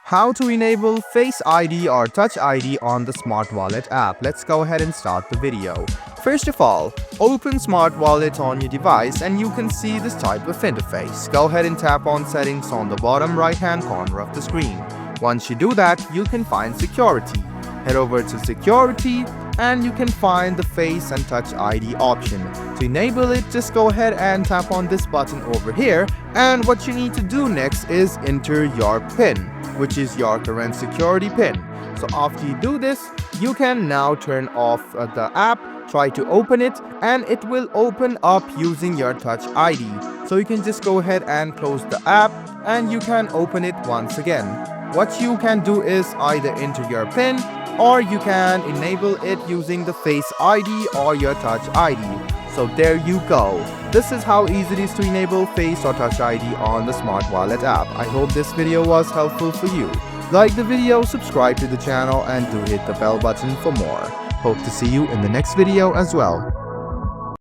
How to enable Face ID or Touch ID on the Smart Wallet app. Let's go ahead and start the video. First of all, open Smart Wallet on your device and you can see this type of interface. Go ahead and tap on Settings on the bottom right hand corner of the screen. Once you do that, you can find Security. Head over to Security and you can find the Face and Touch ID option. To enable it, just go ahead and tap on this button over here, and what you need to do next is enter your PIN, which is your current security PIN. So after you do this, you can now turn off the app, try to open it, and it will open up using your Touch ID. So you can just go ahead and close the app and you can open it once again. What you can do is either enter your PIN or you can enable it using the Face ID or your Touch ID. So there you go. This is how easy it is to enable Face or Touch ID on the Smart Wallet app. I hope this video was helpful for you. Like the video, subscribe to the channel, and do hit the bell button for more. Hope to see you in the next video as well.